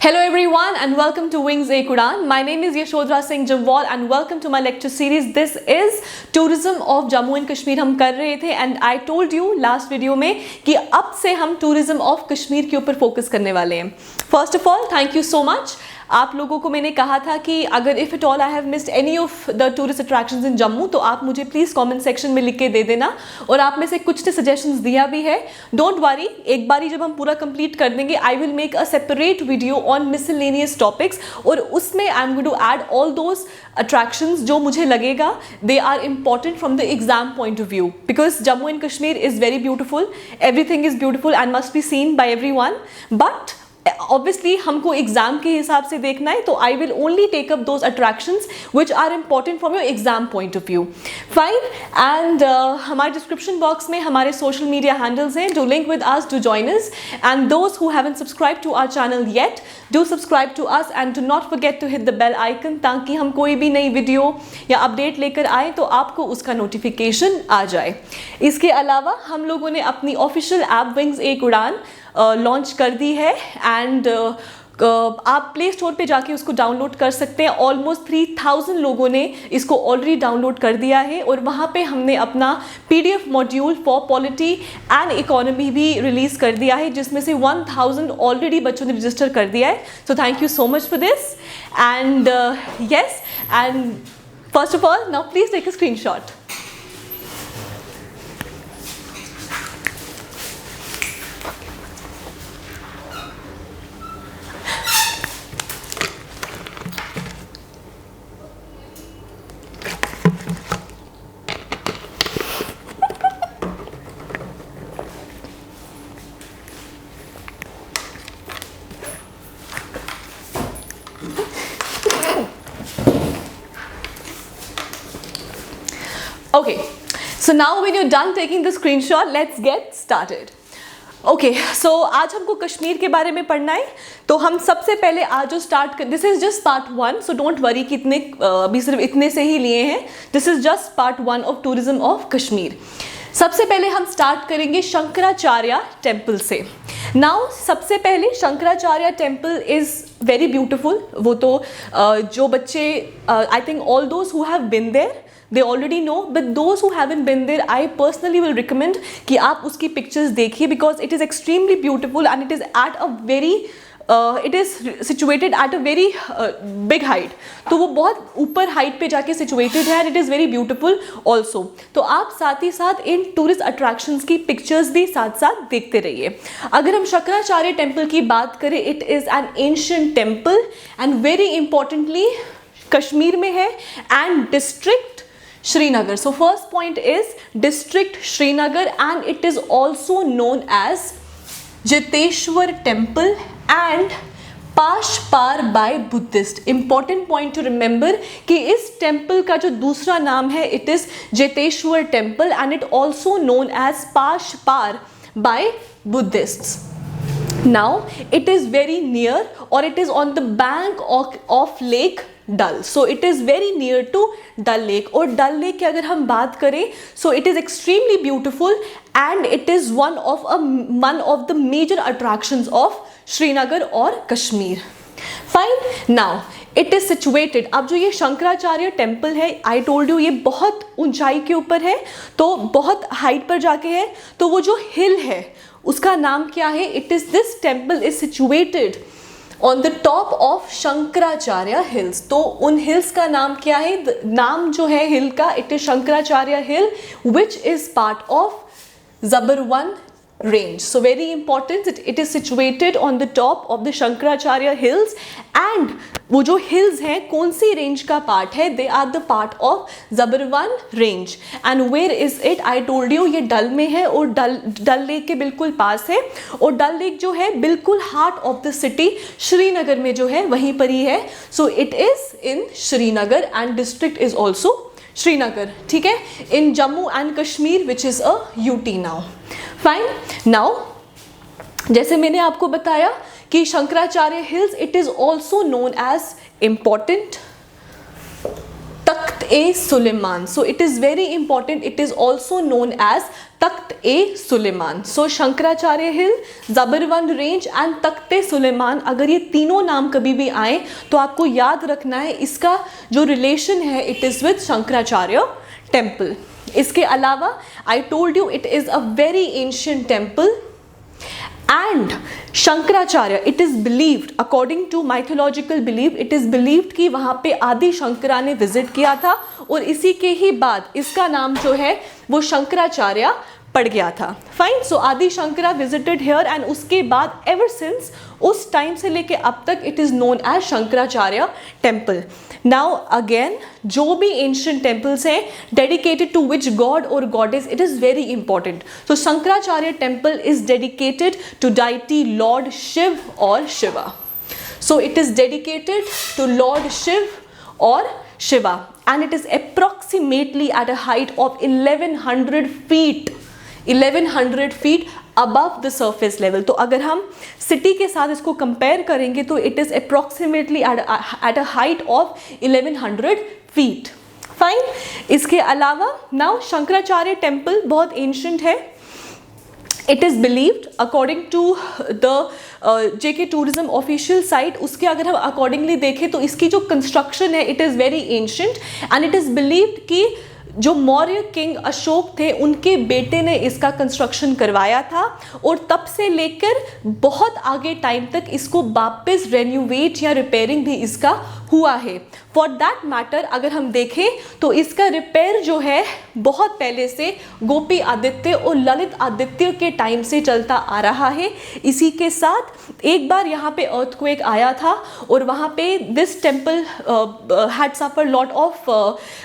Hello everyone and welcome to Wings A Quran. My name is Yashodhara Singh Jamwal and welcome to my lecture series. This is Tourism of Jammu and Kashmir हम कर रहे थे and I told you last video में कि अब से हम Tourism of Kashmir के ऊपर focus करने वाले हैं. First of all, thank you so much. आप लोगों को मैंने कहा था कि अगर if it all I have missed any of the tourist attractions in Jammu तो आप मुझे प्लीज़ कमेंट सेक्शन में लिख के दे देना. और आप में से कुछ ने सजेशंस दिया भी है. डोंट वरी, एक बारी जब हम पूरा कंप्लीट कर देंगे I will make a separate video on miscellaneous topics और उसमें I am going to add all those attractions जो मुझे लगेगा they are important from the exam point of view because Jammu and Kashmir is very beautiful. Everything is beautiful and must be seen by everyone. But obviously हमको exam के हिसाब से देखना है तो I will only take up those attractions which are important from your exam point of view. Fine. And हमारे description box में हमारे सोशल मीडिया हैंडल्स हैं. Do link with us, do join us and those who haven't subscribe to our channel yet do subscribe to us and do not forget to hit the bell icon ताकि हम कोई भी नई video या update लेकर आए तो आपको उसका नोटिफिकेशन आ जाए. इसके अलावा हम लोगों ने अपनी ऑफिशियल ऐप विंग्स ए उड़ान लॉन्च कर दी है एंड आप प्ले स्टोर पे जाके उसको डाउनलोड कर सकते हैं. ऑलमोस्ट 3000 लोगों ने इसको ऑलरेडी डाउनलोड कर दिया है और वहाँ पे हमने अपना PDF module for polity and economy भी रिलीज़ कर दिया है जिसमें से 1000 ऑलरेडी बच्चों ने रजिस्टर कर दिया है. So thank you so much for this and yes and first of all now please take a screenshot. Okay, so now when you're done taking the screenshot, let's get started. Okay, so आज हमको कश्मीर के बारे में पढ़ना है तो हम सबसे पहले आज जो स्टार्ट कर this is just part 1 so don't worry कि इतने अभी सिर्फ इतने से ही लिए हैं. This is just part 1 of tourism of Kashmir. सबसे पहले हम स्टार्ट करेंगे शंकराचार्य टेम्पल से. नाउ सबसे पहले Shankaracharya temple is very beautiful. वो तो जो बच्चे I think all those who have been there they already know, but those who haven't been there I personally will recommend कि आप उसकी pictures देखिए because it is extremely beautiful and it is at a very it is situated at a very big height. तो वो बहुत ऊपर height पे जाके situated है and it is very beautiful also. तो आप साथ ही साथ इन टूरिस्ट अट्रैक्शंस की पिक्चर्स भी साथ साथ देखते रहिए. अगर हम शंकराचार्य टेम्पल की बात करें it is an ancient temple and very importantly Kashmir में है and district Srinagar. So first point is district Srinagar and it is also known as Jiteshwar temple and Pashpar by Buddhist. Important point to remember कि इस temple का जो दूसरा नाम है it is Jiteshwar temple and it also known as Pashpar by Buddhists. Now it is very near or it is on the bank of Lake Dal. So it is very near to Dal Lake. और Dal Lake की अगर हम बात करें so it is extremely beautiful and it is one of the major attractions of Srinagar और Kashmir. Fine. Now it is situated. अब जो ये शंकराचार्य टेम्पल है I told you ये बहुत ऊंचाई के ऊपर है तो बहुत हाइट पर जाके है. तो वो जो हिल है उसका नाम क्या है? It is this temple is situated on the top of Shankaracharya hills. तो उन हिल्स का नाम क्या है? नाम जो है हिल का it is Shankaracharya hill which is part of Zabarwan range. So very important it is situated on the top of the Shankaracharya hills and वो जो hills हैं कौन सी range का part है? They are the part of Zabarwan range. And where is it? I told you ये डल में है और डल लेक के बिल्कुल पास है और डल लेक जो है बिल्कुल heart of the city Srinagar में जो है वहीं पर ही है. So it is in Srinagar and district is also Srinagar. ठीक है. In Jammu and Kashmir which is a UT now. Fine. Now जैसे मैंने आपको बताया कि Shankaracharya hills it is also known as important Takht e Sulaiman. So it is very important. It is also known as Takht e Sulaiman. So Shankaracharya hill, Zabarwan range and Takht e Sulaiman, अगर ये तीनों नाम कभी भी आए तो आपको याद रखना है इसका जो रिलेशन है it is with Shankaracharya temple. इसके अलावा I told you it is a very ancient temple and Shankaracharya, it is believed according to mythological believe, it is believed कि वहाँ पे आदि शंकरा ने विजिट किया था और इसी के ही बाद इसका नाम जो है वो शंकराचार्य पड़ गया था. फाइन. सो आदि शंकरा विजिटेड हियर एंड उसके बाद एवर सिंस उस टाइम से लेके अब तक it is known as Shankaracharya temple. Now again जो भी एंशिएंट टेम्पल्स हैं डेडिकेटेड टू विच गॉड और goddess, it is very important. तो Shankaracharya temple is dedicated to deity Lord Shiv और Shiva. So it is dedicated to Lord Shiv और Shiva and it is approximately at a height of 1100 feet, 1100 feet above the surface level. तो अगर हम city के साथ इसको compare करेंगे तो it is approximately at a height of 1100 feet. Fine. इसके अलावा नाउ शंकराचार्य टेम्पल बहुत एंशिएंट है. It is believed according to the JK tourism official site, उसके अगर हम अकॉर्डिंगली देखें तो इसकी जो कंस्ट्रक्शन है it is very ancient and it is believed कि जो मौर्य किंग अशोक थे उनके बेटे ने इसका कंस्ट्रक्शन करवाया था और तब से लेकर बहुत आगे टाइम तक इसको वापस रेन्यूवेट या रिपेयरिंग भी इसका हुआ है. फॉर दैट मैटर अगर हम देखें तो इसका रिपेयर जो है बहुत पहले से गोपी आदित्य और ललित आदित्य के टाइम से चलता आ रहा है. इसी के साथ एक बार यहाँ पे अर्थक्वेक आया था और वहाँ पे this temple had suffer lot of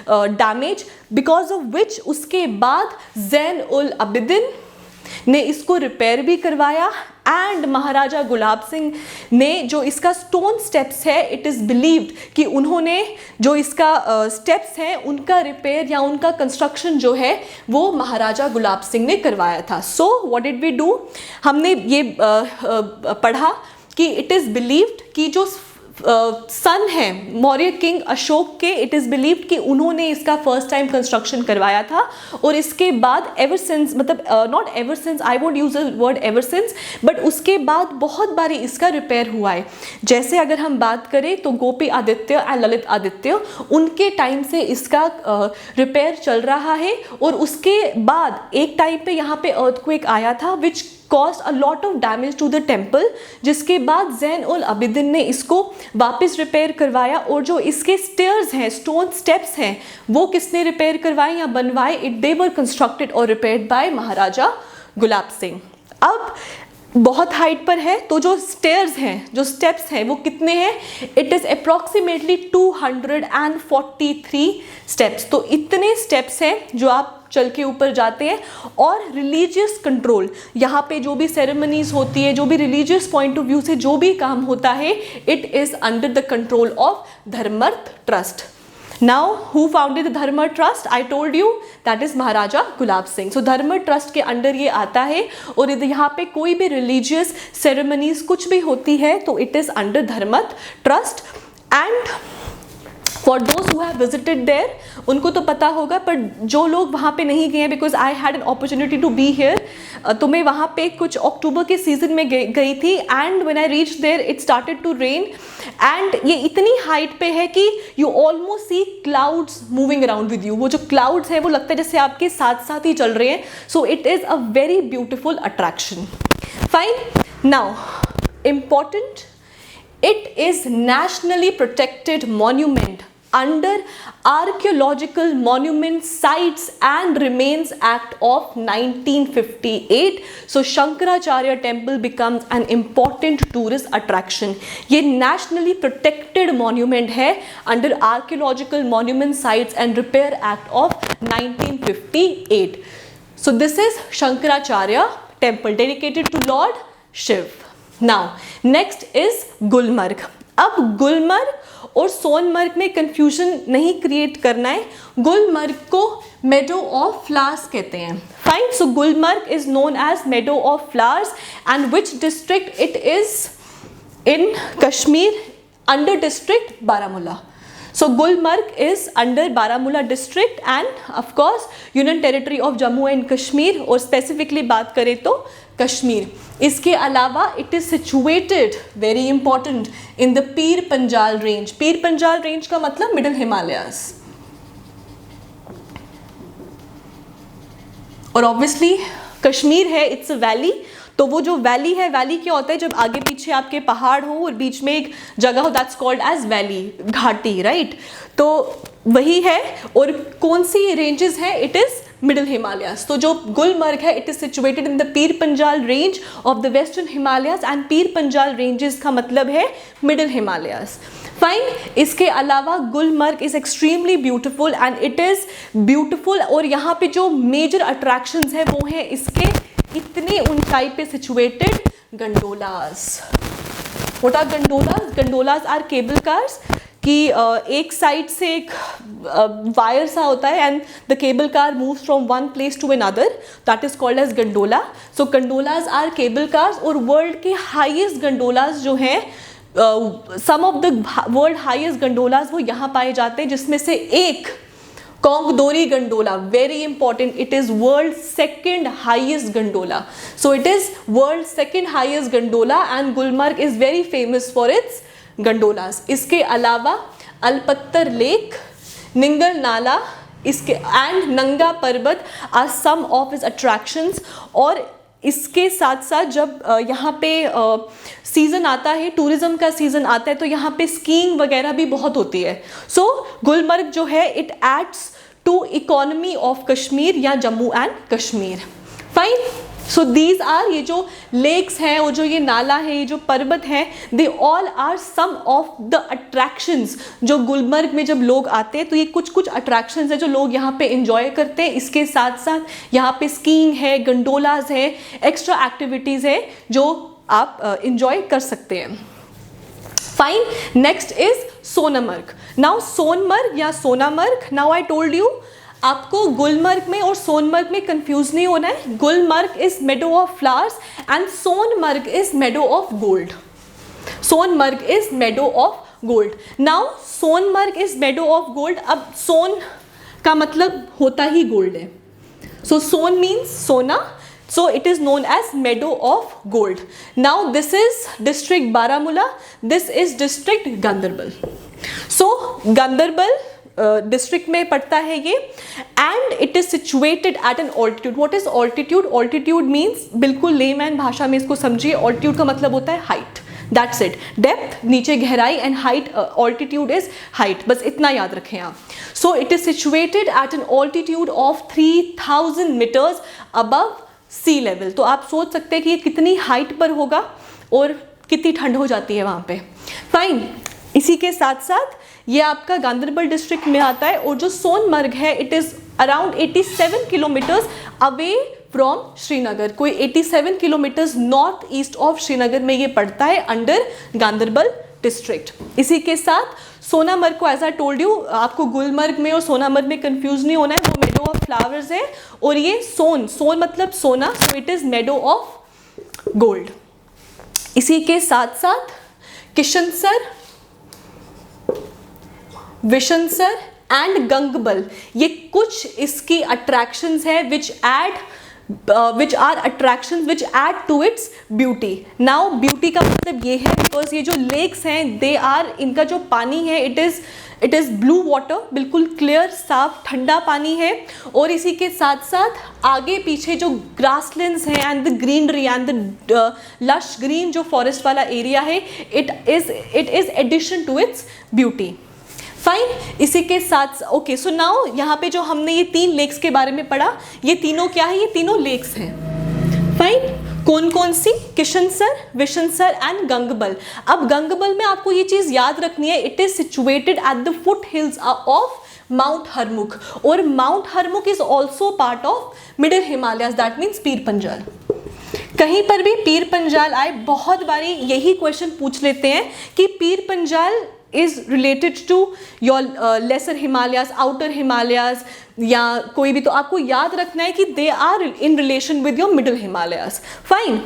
damage because of which उसके बाद ज़ैन उल अबिदिन ने इसको रिपेयर भी करवाया एंड महाराजा गुलाब सिंह ने जो इसका स्टोन स्टेप्स है इट इज़ बिलीव्ड कि उन्होंने जो इसका स्टेप्स हैं उनका रिपेयर या उनका कंस्ट्रक्शन जो है वो महाराजा गुलाब सिंह ने करवाया था. So what did we do, हमने ये पढ़ा कि इट इज़ बिलीव्ड कि जो सन है मौर्य किंग अशोक के, इट इज़ बिलीव्ड कि उन्होंने इसका फर्स्ट टाइम कंस्ट्रक्शन करवाया था और इसके बाद एवर सिंस, मतलब not ever since, I won't use the word ever since, but उसके बाद बहुत बारी इसका रिपेयर हुआ है. जैसे अगर हम बात करें तो गोपी आदित्य एंड ललित आदित्य उनके टाइम से इसका रिपेयर चल रहा है और उसके बाद एक टाइम पे यहाँ पे अर्थक्वेक आया था विच caused a lot of damage to the temple, जिसके बाद ज़ैन उल अबिदिन ने इसको वापस रिपेयर करवाया और जो इसके स्टेयर्स हैं, स्टोन स्टेप्स हैं, वो किसने रिपेयर करवाए या बनवाए, इट दे वर कंस्ट्रक्टेड और रिपेयर्ड बाय महाराजा गुलाब सिंह. अब बहुत हाइट पर है तो जो स्टेयर्स हैं, जो स्टेप्स हैं वो कितने हैं, इट इज़ अप्रॉक्सीमेटली 243 स्टेप्स. तो इतने स्टेप्स हैं जो आप चल के ऊपर जाते हैं. और रिलीजियस कंट्रोल, यहाँ पे जो भी सेरेमनीज होती है, जो भी रिलीजियस पॉइंट ऑफ व्यू से जो भी काम होता है, it is under the control of Dharmarth Trust. Now, who founded the Dharma Trust? I told you that is Maharaja Gulab Singh. So धर्म ट्रस्ट के अंडर ये आता है और यहाँ पे कोई भी रिलीजियस सेरेमनीज कुछ भी होती है तो it is under Dharmarth Trust. And for those who have visited there उनको तो पता होगा, पर जो लोग वहाँ पे नहीं गए हैं, because I had an opportunity to be here, तो मैं वहाँ पे कुछ अक्टूबर के सीजन में गई थी and when I reach there it started to rain and ये इतनी हाइट पे है कि you almost see clouds moving around with you. वो जो क्लाउड्स हैं वो लगता है जैसे आपके साथ साथ ही चल रहे हैं. सो it is a very beautiful attraction. Fine. Now important, it is nationally protected monument under Archaeological Monument Sites and Remains Act of 1958. So Shankaracharya temple becomes an important tourist attraction. ये nationally protected monument है under Archaeological Monument Sites and Repair Act of 1958. So this is Shankaracharya temple dedicated to Lord Shiv. Now next is Gulmarg. अब गुलमर्ग और सोनमर्ग में confusion नहीं create करना है. गुलमर्ग को मेडो of flowers कहते हैं. Fine. So Gulmarg is known as meadow of flowers and which district it is in Kashmir, under district Baramulla. So Gulmarg is under Baramulla district and of course Union Territory of Jammu and Kashmir, और specifically बात करें तो कश्मीर. इसके अलावा it is situated, very important, in the Pir Panjal range. Pir Panjal range का मतलब middle Himalayas. और obviously Kashmir है, इट्स अ वैली. तो वो जो वैली है, वैली क्या होता है, जब आगे पीछे आपके पहाड़ हो और बीच में एक जगह हो, दैट्स कॉल्ड एज वैली, घाटी, राइट. तो वही है. और कौन सी रेंजेस हैं, इट इज मिडिल हिमालयाज. तो जो गुलमर्ग है, it is situated in the Pir Panjal range of the western Himalayas, and Pir Panjal ranges का मतलब है मिडिल हिमालयाज. फाइन. इसके अलावा Gulmarg is extremely beautiful and it is beautiful. और यहाँ पे जो मेजर अट्रैक्शंस है वो है इसके इतने ऊंचाई पे situated gondolas. What are gondolas? Gondolas are cable cars कि एक साइड से एक वायर सा होता है and the cable car moves from one place to another, that is called as gondola. So gondolas are cable cars. और world के highest gondolas जो हैं, some of the world highest gondolas वो यहाँ पाए जाते हैं, जिसमें से एक Kongdoori gondola, very important, it is world second highest gondola. So it is world second highest gondola and Gulmarg is very famous for its gondolas. इसके अलावा अलपत्तर लेक, निंगल नाला, इसके and Nanga Parbat are some of its attractions. और इसके साथ साथ जब यहाँ पे सीज़न आता है, टूरिज़्म का सीज़न आता है, तो यहाँ पे स्कीइंग वगैरह भी बहुत होती है. सो गुलमर्ग जो है, it adds to economy of Kashmir या Jammu and Kashmir. Fine. So these are, ये जो लेक्स हैं और जो ये नाला है, ये जो पर्वत हैं, they all are some of the attractions जो गुलमर्ग में जब लोग आते हैं तो ये कुछ कुछ अट्रैक्शंस है जो लोग यहाँ पे इंजॉय करते हैं. इसके साथ साथ यहाँ पे स्कीइंग है, गंडोलाज है, एक्स्ट्रा एक्टिविटीज़ है जो आप इंजॉय कर सकते हैं. Fine. Next is Sonamarg. Now Sonamarg या Sonamarg, now I told you, आपको गुलमर्ग में और सोनमर्ग में कंफ्यूज नहीं होना है. Gulmarg is meadow of flowers and Sonmarg is meadow of gold. Sonmarg is meadow of gold. Now Sonmarg is meadow of gold. अब सोन का मतलब होता ही गोल्ड है. सो सोन मीन्स सोना. So it is known as meadow of gold. Now this is district Baramulla. This is district Gandarbal. So Gandarbal district में पड़ता है ये and it is situated at an altitude. What is altitude? Altitude means, बिल्कुल layman भाषा में इसको समझिए, altitude का मतलब होता है हाइट. That's it. डेप्थ नीचे गहराई and height, altitude is height. बस इतना याद रखें आप. So it is situated at an altitude of 3000 meters above sea level. तो आप सोच सकते हैं कि ये कितनी हाइट पर होगा और कितनी ठंड हो जाती है वहाँ पे. फाइन. इसी के साथ साथ ये आपका गांदरबल डिस्ट्रिक्ट में आता है. और जो सोनमर्ग है, it is around 87 kilometres away from Srinagar. कोई 87 kilometres north east of Srinagar में ये पड़ता है अंडर गांदरबल डिस्ट्रिक्ट. इसी के साथ सोनामर्ग को, एज आई टोल्ड यू, आपको गुलमर्ग में और सोनामर्ग में कंफ्यूज नहीं होना है, वो मेडो ऑफ फ्लावर्स है. और ये सोन, सोन मतलब सोना, सो it is Medo of gold. इसी के साथ साथ किशनसर, विशनसर एंड गंगबल, ये कुछ इसकी अट्रैक्शंस है which are attractions which add to its beauty. Now beauty का मतलब ये है बिकॉज ये जो लेक्स हैं, दे आर, इनका जो पानी है, इट इज़ ब्लू वाटर, बिल्कुल क्लियर साफ ठंडा पानी है. और इसी के साथ साथ आगे पीछे जो ग्रासलैंड्स हैं and the greenery and the lush green जो फॉरेस्ट वाला एरिया है, it is addition to its beauty. Fine. इसी के साथ ओके, सो नाउ यहाँ पे जो हमने ये 3 लेक्स के बारे में पढ़ा, ये तीनों क्या है? ये तीनों लेक्स हैं. फाइन. कौन कौन सी? किशनसर, विशनसर एंड गंगबल. अब गंगबल में आपको ये चीज़ याद रखनी है, it is situated at the foot hills of Mount Harmukh. और Mount Harmukh is also part of middle Himalayas, that means Pir Panjal. कहीं पर भी पीर पंजाल आए, बहुत बारी यही क्वेश्चन पूछ लेते हैं कि Pir Panjal is related to your lesser Himalayas, outer Himalayas या कोई भी, तो आपको याद रखना है कि they are in relation with your middle Himalayas. Fine.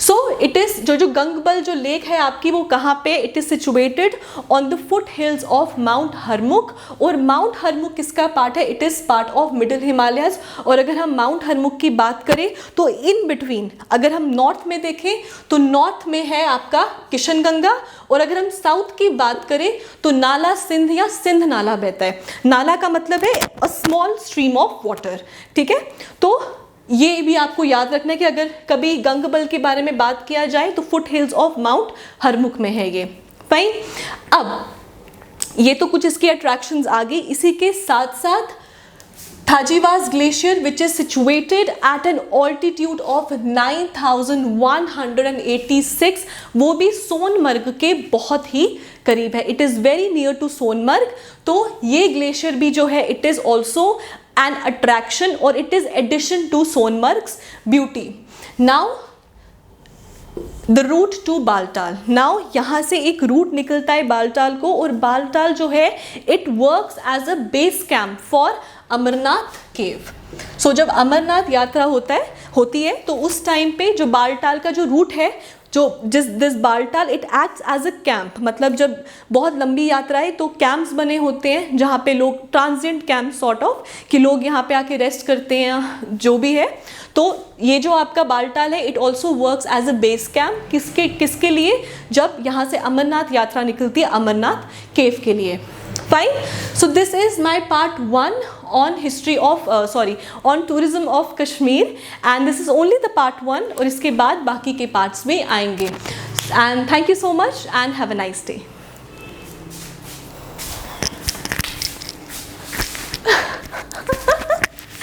So it is जो गंगबल जो लेक है आपकी वो कहाँ पे, it is situated on the foot hills of Mount Harmukh. और माउंट हरमुख किसका पार्ट है, it is part of middle Himalayas. और अगर हम माउंट हरमुख की बात करें तो इन बिटवीन अगर हम नॉर्थ में देखें तो नॉर्थ में है आपका किशनगंगा, और अगर हम साउथ की बात करें तो नाला सिंध या सिंध नाला बहता है। नाला का मतलब है a small stream of water, ठीक है। तो ये भी आपको याद रखना है कि अगर कभी गंगबल के बारे में बात किया जाए तो foot hills of Mount Harmukh में है ये। फाइन, अब ये तो कुछ इसकी अट्रैक्शंस आ गई। इसी के साथ साथ Thajiwas glacier which is situated at an altitude of 9186, वो भी सोनमर्ग के बहुत ही करीब है। It is very near to Sonamarg. तो ये ग्लेशियर भी जो है it is also an attraction or it is addition to Sonmarg's beauty. Now the route to Baltal. Now यहाँ से एक रूट निकलता है बालटाल को, और बालटाल जो है it works as a base camp for Amarnath केव। सो जब अमरनाथ यात्रा होती है तो उस टाइम पे जो बालटाल का जो रूट है, जो this Baltal it acts as a camp. मतलब जब बहुत लंबी यात्रा है तो कैंप्स बने होते हैं जहाँ पे लोग, ट्रांजिएंट कैंप सॉर्ट ऑफ, कि लोग यहाँ पे आके रेस्ट करते हैं जो भी है। तो ये जो आपका बालटाल है it also works as a base camp किसके लिए, जब यहाँ से अमरनाथ यात्रा निकलती है अमरनाथ केव के लिए। Fine, so this is my part 1 on history of on tourism of Kashmir, and this is only the part 1, और इसके बाद बाकी के पार्ट्स में आएंगे। And thank you so much and have a nice day.